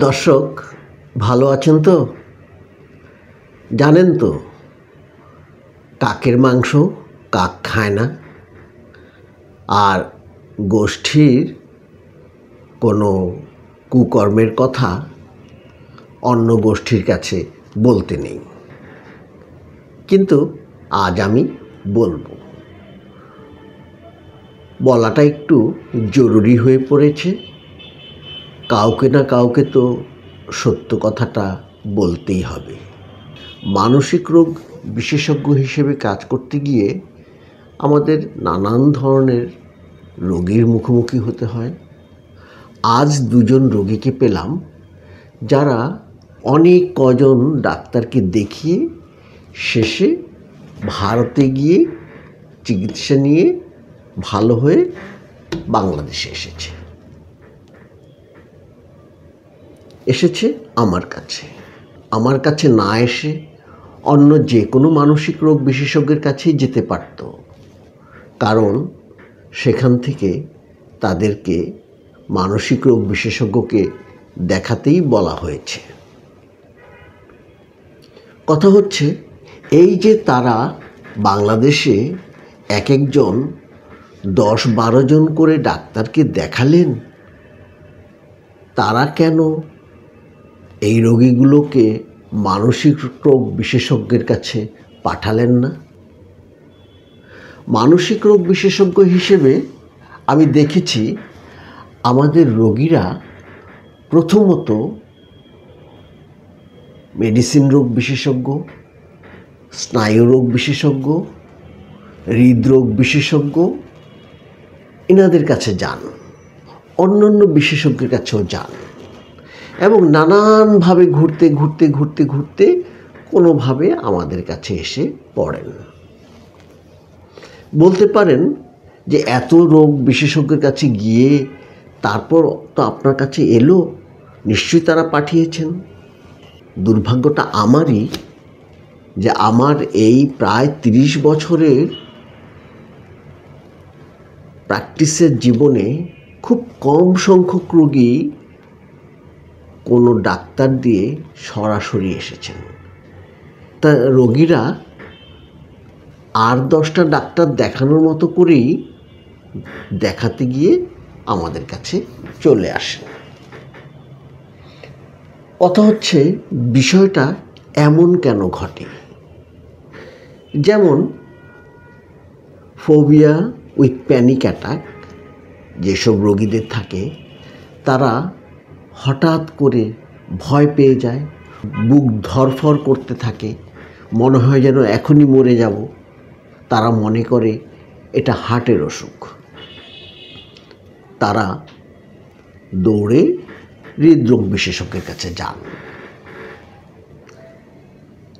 দর্শক ভালো আছেন তো? জানেন তো কাকের মাংস কাক খায় না, আর গোষ্ঠীর কোনো কুকর্মের কথা অন্য গোষ্ঠীর কাছে বলতে নেই। কিন্তু আজ আমি বলবো, বলাটা একটু জরুরি হয়ে পড়েছে। কাউকে না কাউকে তো সত্য কথাটা বলতেই হবে। মানসিক রোগ বিশেষজ্ঞ হিসেবে কাজ করতে গিয়ে আমাদের নানান ধরনের রোগীর মুখোমুখি হতে হয়। আজ দুজন রোগীকে পেলাম যারা অনেক কজন ডাক্তারকে দেখিয়ে শেষে ভারতে গিয়ে চিকিৎসা নিয়ে ভালো হয়ে বাংলাদেশে এসেছে আমার কাছে না এসে অন্য যে কোনো মানসিক রোগ বিশেষজ্ঞের কাছেই যেতে পারত, কারণ সেখান থেকে তাদেরকে মানসিক রোগ বিশেষজ্ঞকে দেখাতেই বলা হয়েছে। কথা হচ্ছে এই যে তারা বাংলাদেশে এক একজন 10-12 জন করে ডাক্তারকে দেখালেন, তারা কেন এই রোগীগুলোকে মানসিক রোগ বিশেষজ্ঞের কাছে পাঠালেন না? মানসিক রোগ বিশেষজ্ঞ হিসেবে আমি দেখেছি আমাদের রোগীরা প্রথমত মেডিসিন রোগ বিশেষজ্ঞ, স্নায়ু রোগ বিশেষজ্ঞ, হৃদরোগ বিশেষজ্ঞ এনাদের কাছে যান, অন্যান্য বিশেষজ্ঞের কাছেও যান এবং নানানভাবে ঘুরতে কোনোভাবে আমাদের কাছে এসে পড়েন। বলতে পারেন যে এত রোগ বিশেষজ্ঞের কাছে গিয়ে তারপর তো আপনার কাছে এলো, নিশ্চয়ই তারা পাঠিয়েছেন। দুর্ভাগ্যটা আমারই যে আমার এই প্রায় 30 বছরের প্র্যাকটিসের জীবনে খুব কম সংখ্যক রোগী কোনো ডাক্তার দিয়ে সরাসরি এসেছেন। তা রোগীরা 8-10টা ডাক্তার দেখানোর মতো করেই দেখাতে গিয়ে আমাদের কাছে চলে আসেন। কথা হচ্ছে বিষয়টা এমন কেন ঘটে? যেমন ফোবিয়া উইথ প্যানিক অ্যাটাক যেসব রোগীদের থাকে, তারা হঠাৎ করে ভয় পেয়ে যায়, বুক ধড়ফড় করতে থাকে, মনে হয় যেন এখনই মরে যাব। তারা মনে করে এটা হার্টের অসুখ। তারা দৌড়ে হৃদরোগ বিশেষজ্ঞের কাছে যান।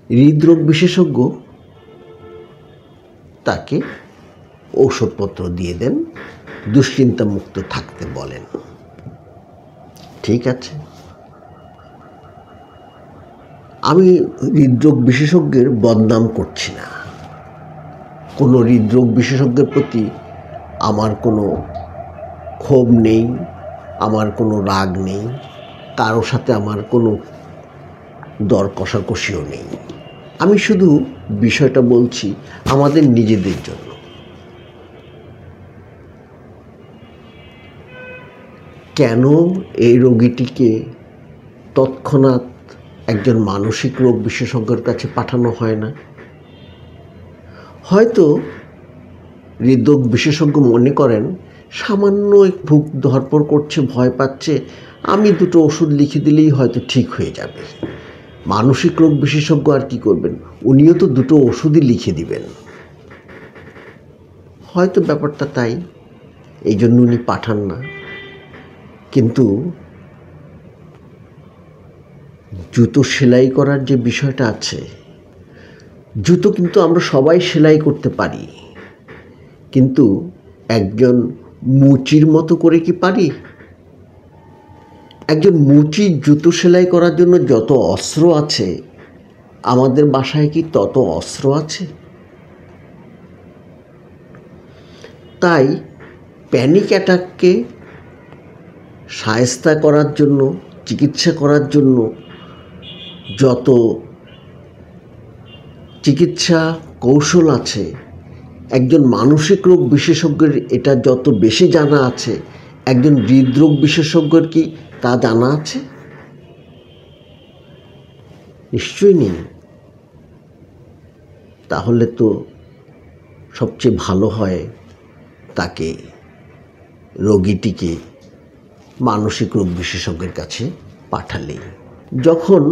হৃদরোগ বিশেষজ্ঞ তাকে ঔষধপত্র দিয়ে দেন, দুশ্চিন্তামুক্ত থাকতে বলেন। ঠিক আছে, আমি হৃদরোগ বিশেষজ্ঞের বদনাম করছি না। কোনো হৃদরোগ বিশেষজ্ঞের প্রতি আমার কোনো ক্ষোভ নেই, আমার কোনো রাগ নেই, কারো সাথে আমার কোনো দর কষাকষিও নেই। আমি শুধু বিষয়টা বলছি আমাদের নিজেদের জন্য। কেন এই রোগীটিকে তৎক্ষণাৎ একজন মানসিক রোগ বিশেষজ্ঞের কাছে পাঠানো হয় না? হয়তো হৃদরোগ বিশেষজ্ঞ মনে করেন সামান্য বুক ধড়ফড় করছে, ভয় পাচ্ছে, আমি 2টো ওষুধ লিখে দিলেই হয়তো ঠিক হয়ে যাবে। মানসিক রোগ বিশেষজ্ঞ আর কি করবেন, উনিও তো 2টো ওষুধই লিখে দিবেন। হয়তো ব্যাপারটা তাই, এই জন্য উনি পাঠান না। কিন্তু জুতো সেলাই করার যে বিষয়টা আছে, জুতো কিন্তু আমরা সবাই সেলাই করতে পারি, কিন্তু একজন মুচির মতো করে কি পারি? একজন মুচি জুতো সেলাই করার জন্য যত অস্ত্র আছে, আমাদের বাসায় কি তত অস্ত্র আছে? তাই প্যানিক অ্যাটাককে শায়েস্তা করার জন্য, চিকিৎসা করার জন্য যত চিকিৎসা কৌশল আছে, একজন মানসিক রোগ বিশেষজ্ঞের এটা যত বেশি জানা আছে, একজন হৃদরোগ বিশেষজ্ঞের কি তা জানা আছে? নিশ্চয়ই নেই। তাহলে তো সবচেয়ে ভালো হয় তাকে, রোগীটিকে মানসিক রোগ বিশেষজ্ঞের কাছে পাঠালেই। যখন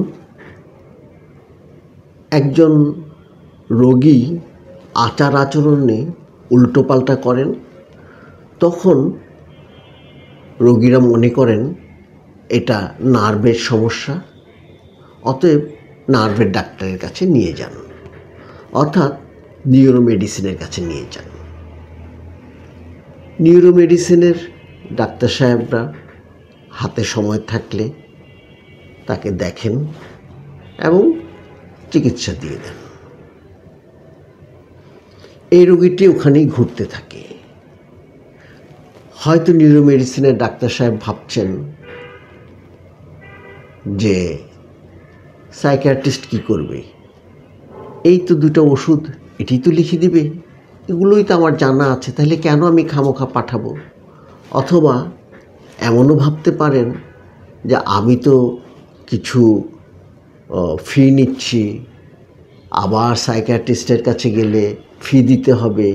একজন রোগী আচার আচরণে উল্টোপাল্টা করেন, তখন রোগীরা মনে করেন এটা নার্ভের সমস্যা, অতএব নার্ভের ডাক্তারের কাছে নিয়ে যান, অর্থাৎ নিউরোমেডিসিনের কাছে নিয়ে যান। নিউরোমেডিসিনের ডাক্তার সাহেবরা হাতে সময় থাকলে তাকে দেখেন এবং চিকিৎসা দিয়ে দেন। এই রোগীটি ওখানেই ঘুরতে থাকে। হয়তো নিউরোমেডিসিনের ডাক্তার সাহেব ভাবছেন যে সাইকিয়াট্রিস্ট কী করবে, এই তো দুটো ওষুধ এটি তো লিখে দিবে, এগুলোই তো আমার জানা আছে, তাহলে কেন আমি খামোখা পাঠাবো। অথবা এমনও ভাবতে পারেন যে আমি তো কিছু ফি নিচ্ছি, আবার সাইকিয়াট্রিস্টের কাছে গেলে ফি দিতে হবে,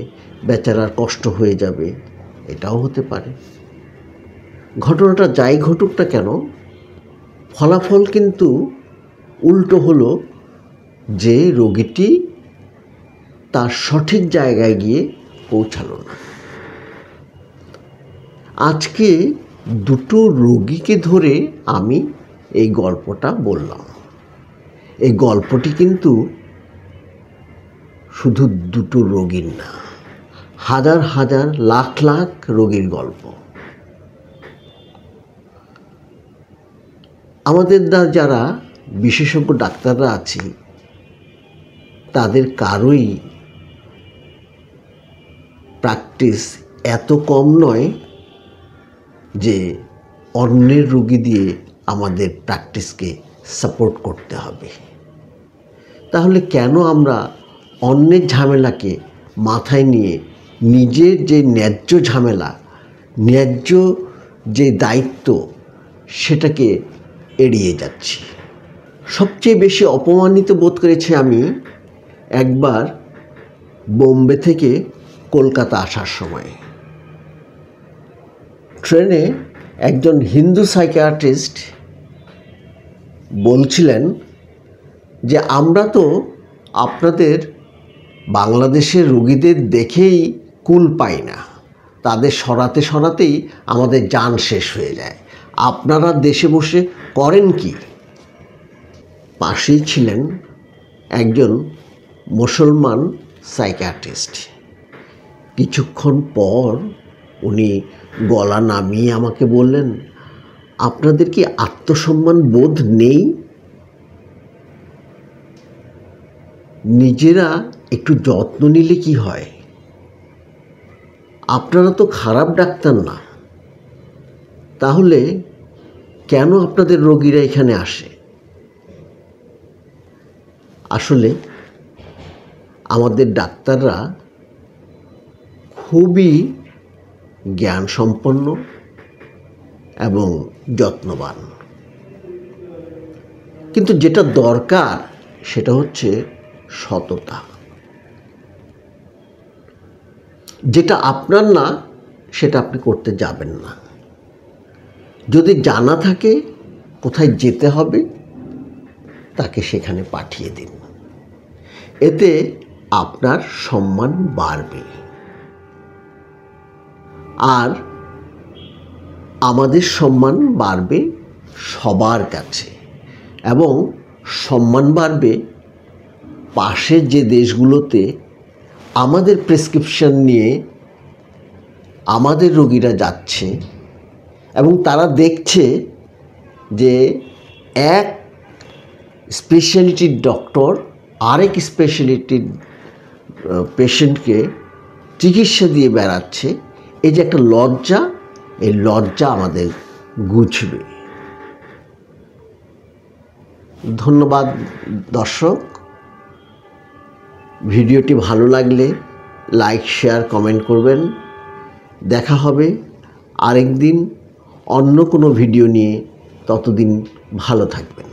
বেচারার কষ্ট হয়ে যাবে, এটাও হতে পারে। ঘটনাটা যাই ঘটুক না কেন, ফলাফল কিন্তু উল্টো হলো যে রোগীটি তার সঠিক জায়গায় গিয়ে পৌঁছালো না। আজকে দুটো রোগীকে ধরে আমি এই গল্পটা বললাম। এই গল্পটি কিন্তু শুধু দুটো রোগীর না, হাজার হাজার লাখ লাখ রোগীর গল্প। আমাদের যারা বিশেষজ্ঞ ডাক্তাররা আছি, তাদের কারোই প্র্যাকটিস এত কম নয় যে অন্যের রোগী দিয়ে আমাদের প্র্যাকটিসকে সাপোর্ট করতে হবে। তাহলে কেন আমরা অন্যের ঝামেলাকে মাথায় নিয়ে নিজের যে ন্যায্য ঝামেলা, ন্যায্য যে দায়িত্ব, সেটাকে এড়িয়ে যাচ্ছি? সবচেয়ে বেশি অপমানিত বোধ করেছি আমি একবার বোম্বে থেকে কলকাতা আসার সময়। ট্রেনে একজন হিন্দু সাইকিয়াট্রিস্ট বলছিলেন যে আমরা তো আপনাদের বাংলাদেশের রোগীদের দেখেই কুল পাই না, তাদের সরাতে সরাতেই আমাদের জান শেষ হয়ে যায়, আপনারা দেশে বসে করেন কি? পাশেই ছিলেন একজন মুসলমান সাইকিয়াট্রিস্ট। কিছুক্ষণ পর উনি গলা নামিয়ে আমাকে বললেন, আপনাদের কি আত্মসম্মান বোধ নেই? নিজেরা একটু যত্ন নিলে কি হয়? আপনারা তো খারাপ ডাক্তার না, তাহলে কেন আপনাদের রোগীরা এখানে আসে? আসলে আমাদের ডাক্তাররা খুবই জ্ঞানসম্পন্ন এবং যত্নবান, কিন্তু যেটা দরকার সেটা হচ্ছে সততা। যেটা আপনার না সেটা আপনি করতে যাবেন না। যদি জানা থাকে কোথায় যেতে হবে, তাকে সেখানে পাঠিয়ে দিন। এতে আপনার সম্মান বাড়বে। আর আমাদের সম্মান বাড়বে সবার কাছে, এবং সম্মান বাড়বে পাশের যে দেশগুলোতে আমাদের প্রেসক্রিপশন নিয়ে আমাদের রোগীরা যাচ্ছে এবং তারা দেখছে যে এক স্পেশালিটির ডক্টর আরেক স্পেশালিটির পেশেন্টকে চিকিৎসা দিয়ে বেড়াচ্ছে। এই যে একটা লজ্জা, এই লজ্জা আমাদের ঘুচবে। ধন্যবাদ দর্শক। ভিডিওটি ভালো লাগলে লাইক, শেয়ার, কমেন্ট করবেন। দেখা হবে আরেকদিন অন্য কোনো ভিডিও নিয়ে। ততদিন ভালো থাকবেন।